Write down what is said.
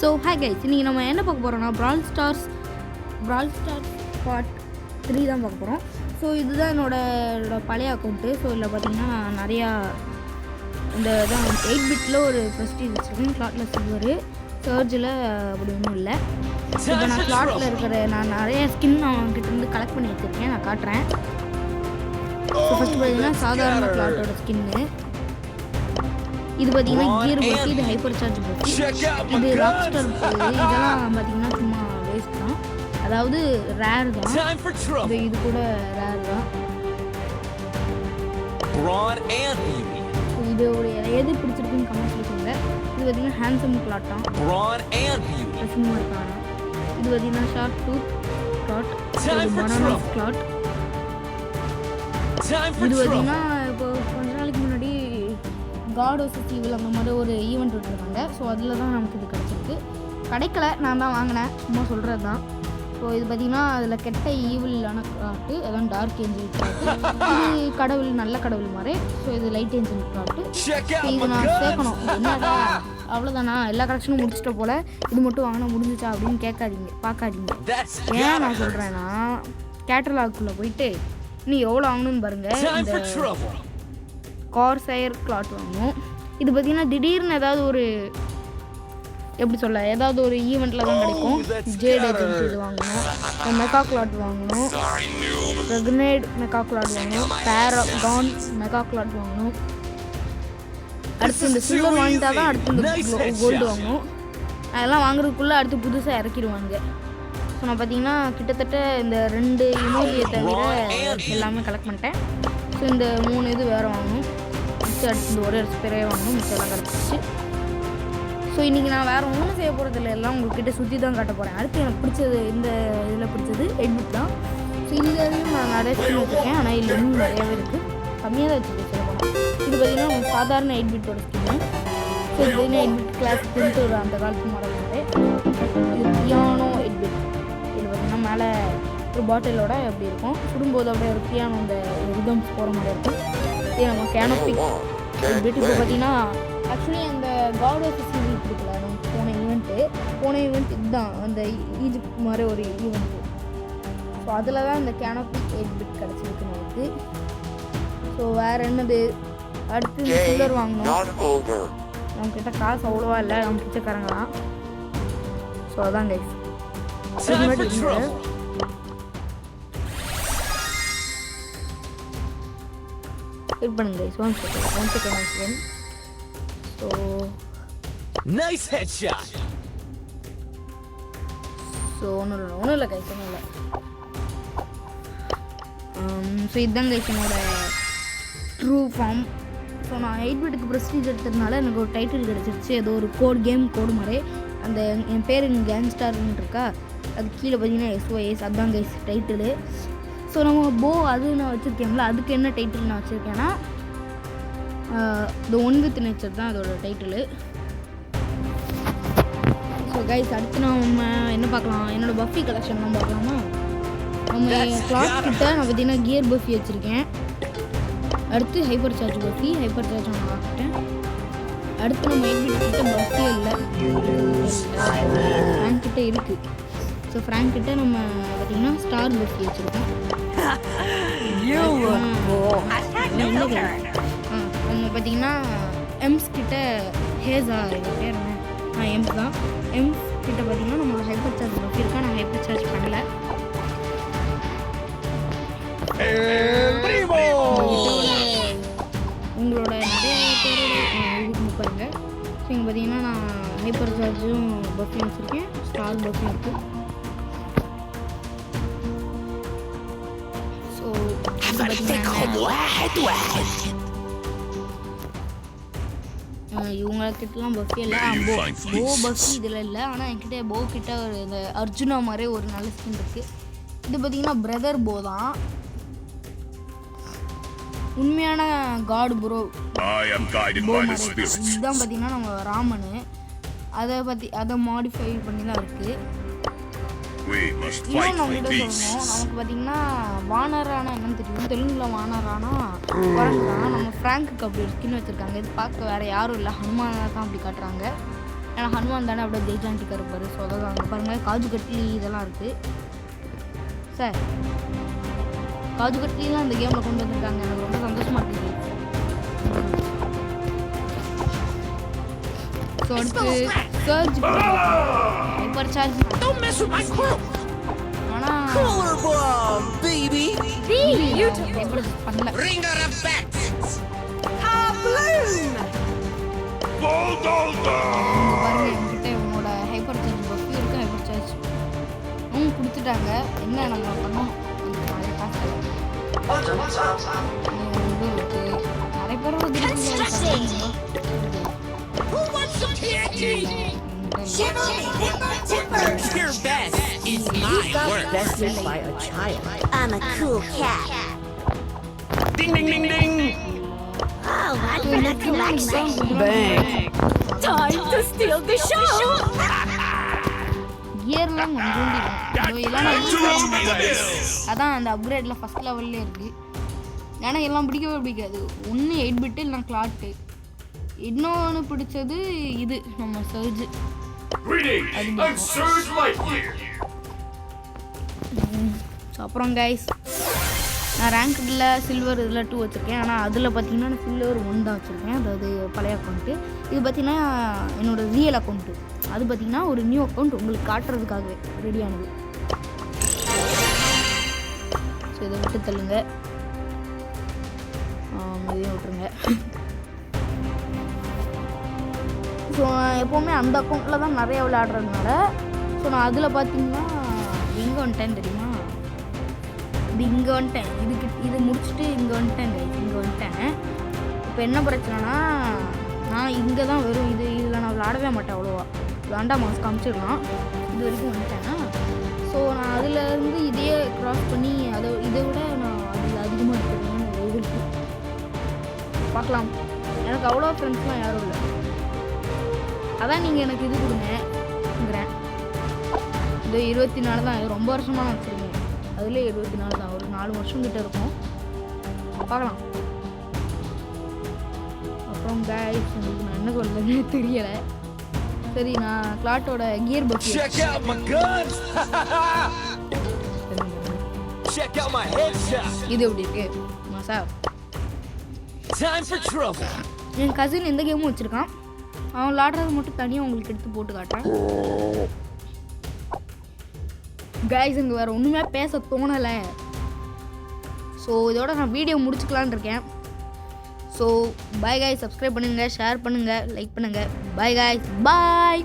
So hi guys, இன்றைக்கி நம்ம என்ன பார்க்க போகிறோம்னா Brawl Stars பார்ட் 3 தான் பார்க்க போகிறோம். ஸோ இதுதான் என்னோட பழைய அக்கௌண்ட்டு. ஸோ இதில் பார்த்தீங்கன்னா நான் நிறையா இந்த தான் 8 பிட்டில் ஒரு ப்ரெஸ்டீஜ் வச்சுருக்கேன். ஸ்லாட்டில் சில்வரு, சர்ஜில் அப்படி ஒன்றும் இல்லை. இப்போ நான் ஸ்லாட்டில் இருக்கிற நான் நிறைய ஸ்கின் அவங்ககிட்ட இருந்து கலெக்ட் பண்ணி வச்சுருக்கேன், நான் காட்டுறேன். ஸோ ஃபஸ்ட்டு பார்த்தீங்கன்னா சாதாரண ஸ்லாட்டோட ஸ்கின்னு, இது பார்த்தீங்கன்னா கியர் பற்றி, இது ஹைப்பர் சார்ஜ் பற்றி, இது ராக் ஸ்டார் பற்றி. இதெல்லாம் பார்த்தீங்கன்னா சும்மா வேஸ்ட் தான், அதாவது ரேர் தான். இது கூட ரேர் தான். இதோடைய எது பிடிச்சிருக்குன்னு கமெண்ட்ஸில் சொல்லுங்க. இது பார்த்தீங்கன்னா ஹேண்ட்ஸம் கிளாட்டான், சும்மா இருக்கானா. இது பார்த்தீங்கன்னா short tooth clot, banana clot. இது பார்த்தீங்கன்னா இப்போ கொஞ்ச நாளைக்கு முன்னாடி காட் வர்சஸ் ஈவில் அந்த மாதிரி ஒரு ஈவெண்ட் விட்டுருக்காங்க. ஸோ அதில் தான் நமக்கு இது கிடச்சிருக்கு. கிடைக்கல, நான் தான் வாங்கினேன், சும்மா சொல்கிறது தான். ஸோ இது பார்த்திங்கன்னா அதில் கெட்ட ஈவிலான கிளாட்டு, அதான் டார்க் ஏஞ்சல் கிளாட்டு. இது கடவுள், நல்ல கடவுள் மாதிரி. ஸோ இது லைட் ஏஞ்சல் கிளாட்டு. இது நான் சேர்க்கணும். என்னடா அவ்வளோதானா, எல்லா கலெக்ஷனும் முடிச்சிட்ட போல், இது மட்டும் வாங்கினா முடிஞ்சிச்சா அப்படின்னு பார்க்காதீங்க. ஏன் நான் சொல்கிறேன்னா, கேட்டலாக்குள்ளே போயிட்டு நீ எவ்வளோ வாங்கணும்னு பாருங்கள். இந்த கார்சையர் கிளாட் வாங்கணும். இது பார்த்தீங்கன்னா திடீர்னு ஏதாவது ஒரு எப்படி சொல்ல, ஏதாவது ஒரு ஈவெண்ட்டில் தான் கிடைக்கும். ஜேட் ஏஜென்ட் இது வாங்கணும், மெகா கிளாட் வாங்கணும், ரெக்னேட் மெகா கிளாட் வாங்கணும், பேராகான் மெகா கிளாட் வாங்கணும். அடுத்து இந்த சில்வர் வாங்கிட்டா தான் அடுத்து இந்த கோல்டு வாங்கணும். அதெல்லாம் வாங்குறதுக்குள்ளே அடுத்து புதுசாக இறக்கிடுவாங்க. ஸோ நான் பார்த்தீங்கன்னா கிட்டத்தட்ட இந்த 2 இமோஜியை தவிர எல்லாமே கலெக்ட் பண்ணிட்டேன். ஸோ இந்த 3 இது வேறு வாங்கணும். மிச்சம் அடுத்து இந்த ஒரு ஸ்ப்ரே வாங்கணும். மிச்சம் எல்லாம் கிடச்சிச்சு. ஸோ இன்றைக்கி நான் வேறு ஒன்றும் செய்ய போகிறதில்ல, எல்லாம் உங்கள்கிட்ட சுற்றி தான் காட்ட போகிறேன். அடுத்து எனக்கு பிடிச்சது, இந்த இதில் பிடிச்சது 8 பிட் தான். ஸோ இந்த இதையும் நான் நிறைய ஸ்கின் வச்சுருக்கேன், ஆனால் இதில் இன்னும் நிறையாவே இருக்குது. கம்மியாக தான் வச்சுருக்கேன் சொல்ல போனால். இது பார்த்திங்கன்னா சாதாரண 8 பிட்டோட ஸ்கின்னு. ஸோ இது பார்த்திங்கன்னா 8 பிட் கிளாஸுக்குன்ட்டு ஒரு அந்த காலத்து மாடல் மாதிரி. இது பியானோ 8 பிட். இது பார்த்திங்கன்னா மேலே ஒரு பாட்டிலோட எப்படி இருக்கும், சுடும்போது அப்படியே ஒரு பியானோ இந்த ரிதம்ஸ் போகிற மாதிரி இருக்கும். இது நம்ம கேனோபிக் 8 பிட். இப்போ பார்த்திங்கன்னா ஆக்சுவலி அந்த காட் வர்சஸ் ஈவில் கொடுக்கல, நமக்கு போன ஈவெண்ட் இதுதான், அந்த ஈஜிப்ட் மாதிரி ஒரு ஈவெண்ட்டு. ஸோ அதில் தான் இந்த கேனோபிக் 8 பிட் கிடச்சிருக்கு நமக்கு. ஸோ வேறு என்னது, அடுத்து இந்த சில்லர் வாங்கணும். நம்மக்கிட்ட காசு அவ்வளோவா இல்லை, நம்ம பிச்சைக்காரங்க தான். ஸோ அதான் கைஸ், வெயிட் பண்ணுங்க guys, one second. So nice headshot. So ஒன்றும் இல்லை கைஸ், ஒன்றும் இல்லை. ஸோ இதுதான் கைஸ் என்னோட ட்ரூ ஃபார்ம். ஸோ நான் 8 பிட்டுக்கு ப்ரெஸ்டீஜ் எடுத்ததுனால எனக்கு ஒரு டைட்டில் கிடச்சிருச்சு. ஏதோ ஒரு கேம் கோடு மாதிரி. அந்த என் பேர் கேங்ஸ்டார்னு இருக்கா, அது கீழே பார்த்தீங்கன்னா SOS, அதுதான் கைஸ் டைட்டிலு. ஸோ நம்ம அது நான் வச்சுருக்கேன்ல, அதுக்கு என்ன டைட்டில் நான் வச்சுருக்கேன்னா த ஒன் வித் நேச்சர் தான் அதோட டைட்டிலு. ஸோ கைஸ் அடுத்து நம்ம என்ன பார்க்கலாம், என்னோடய பஃபி கலெக்ஷன்லாம் பார்க்கலாமா. நம்ம கிளாத் கிட்ட நான் பார்த்தீங்கன்னா கியர் பஃபி வச்சுருக்கேன். அடுத்து hyper charge puffy, hyper charge நான் பார்த்துட்டேன். அடுத்து நம்ம 8 பிட் கிட்ட பஃபியே இல்லை, ஃப்ராங்க் கிட்ட இருக்குது. ஸோ ஃப்ராங்க் கிட்ட நம்ம பார்த்தீங்கன்னா ஸ்டார் பஃபி வச்சுருக்கோம். நம்ம பார்த்தீங்கன்னா எம்ஸ் கிட்ட ஹேஸா பேர் என்ன, எம்ஸ் தான். எம்ஸ் கிட்ட பார்த்தீங்கன்னா நம்மளோட ஹைப்பர் சார்ஜ் பஃபி இருக்கா, நான் ஹைப்பர் சார்ஜ் பண்ணல. உங்களோட நிறைய பேர் இதுக்கு பாருங்க. ஸோ இங்கே பார்த்தீங்கன்னா நான் ஹைப்பர் சார்ஜும் பஃபியும் வச்சுருக்கேன், ஸ்டார் பஃபியும் இருக்குது. ஸோ இவங்கக்கிட்டலாம் பஃபி இல்லை, போ பஃபி இதில் இல்லை. ஆனால் என்கிட்ட போ கிட்ட ஒரு இந்த அர்ஜுனா மாதிரி ஒரு நல்ல ஸ்கின் இருக்குது. இது பார்த்தீங்கன்னா பிரதர் போ தான், உண்மையான காட் ப்ரோ. இதுதான் பார்த்தீங்கன்னா நம்ம ராமனு, அதை மாடிஃபை பண்ணி தான் இருக்குது. இன்னும் நம்ம கிட்ட சொல்லணும், நமக்கு பார்த்தீங்கன்னா வானரானா என்னன்னு தெரியும், தெலுங்குல வானரானா குரங்கு தான். நம்ம ஃப்ராங்க்குக்கு அப்படி ஒரு ஸ்கின் வச்சுருக்காங்க. இது பார்க்க வேறு யாரும் இல்லை, ஹனுமானா தான் அப்படி காட்டுறாங்க. ஏன்னா ஹனுமான் தானே அப்படியே ஜெய்ஜாண்டிக்காக இருப்பார். ஸோ அதான் அங்கே பாருங்கள் காஜு கட்லி இதெல்லாம் இருக்குது. சார் காஜு கட்லிலாம் இந்த கேமில் கொண்டு வந்திருக்காங்க. எனக்கு ரொம்ப சந்தோஷமாக இருக்குது. ஸோ அடுத்து சர்ஜ் ஹைப்பர் சார்ஜ். ஆனால் பண்ணல. பாருங்க என்கிட்ட இவனோட ஹைப்பர் சார்ஜ் பஃபி இருக்கு. ஹைப்பர் சார்ஜ் கொடுத்துட்டாங்க. என்ன நம்ம பண்ணோம் நிறைய பேர் Your best is my work. Bested by a child. I'm a cool cat. Ding ding ding ding. Oh, what's in the collection? Bang. Time to steal the show. கியர்லாம் அதான் அந்த அப்கிரேட்ல first லெவல்லே இருக்கு. ஏன்னா எல்லாம் பிடிக்கவே பிடிக்காது. ஒன்று 8 பிட்டு இல்லைனா கிளாட்டு. இன்னொன்று பிடிச்சது இது நம்ம சர்ஜ். அப்புறம் கைஸ் நான் ரேங்க்டில் சில்வர் இதில் 2 வச்சுருக்கேன். ஆனால் அதில் பார்த்தீங்கன்னா நான் சில்வர் 1 தான் வச்சுருக்கேன். அதாவது பழைய அக்கௌண்ட்டு. இது பார்த்திங்கன்னா என்னோடய ரியல் அக்கௌண்ட்டு. அது பார்த்திங்கன்னா ஒரு நியூ அக்கௌண்ட் உங்களுக்கு காட்டுறதுக்காகவே ரெடியானது. ஸோ இதை விட்டு தள்ளுங்க, இதையும் விட்டுருங்க. ஸோ எப்போவுமே அந்த அக்கௌண்ட்டில் தான் நிறையா விளையாடுறதுனால ஸோ நான் அதில் பார்த்தீங்கன்னா இங்கே வந்துட்டேன் தெரியுமா. இது இங்கே வந்துட்டேன். இது முடிச்சுட்டு இங்கே வந்துட்டேன். இப்போ என்ன பிரச்சனைனா நான் இங்கே தான் வெறும் இதில் நான் விளையாடவே மாட்டேன் அவ்வளோவா. வேண்டாம் மாஸ் காமிச்சிடலாம். இது வரைக்கும் வந்துட்டேன்னா ஸோ நான் அதிலேருந்து இதையே க்ராஸ் பண்ணி இதை விட நான் அதில் அதிகமாக எடுத்துக்கணும்னு ஒரு இது பார்க்கலாம். எனக்கு அவ்வளோ ஃப்ரெண்ட்ஸ்லாம் யாரும் இல்லை. அதான் நீங்கள் எனக்கு இது கொடுங்கங்கிறேன். இது 24 தான். ரொம்ப வருஷமாக நான் வச்சுருக்கேன். அதுலேயே 24 தான். ஒரு 4 வருஷம் கிட்ட இருக்கும். பார்க்கலாம். அப்புறம் கைஸ் உங்களுக்கு நான் என்ன சொல்கிறேன்னு தெரியலை. சரி நான் கிளாட்டோட கியர் பஃபி இது எப்படி இருக்கு மாசா. என் கசின் எந்த கேமும் வச்சுருக்கான். அவன் விளாடுறது மட்டும் தனியாக உங்களுக்கு எடுத்து போட்டு காட்டுறேன். கைஸ் இங்கே வேறு ஒன்றுமே பேச தோணலை. ஸோ இதோட நான் வீடியோ முடிச்சுக்கலான் இருக்கேன். ஸோ பாய் காய்ஸ், சப்ஸ்கிரைப் பண்ணுங்கள், ஷேர் பண்ணுங்கள், லைக் பண்ணுங்கள். பாய் காய்ஸ், பாய்.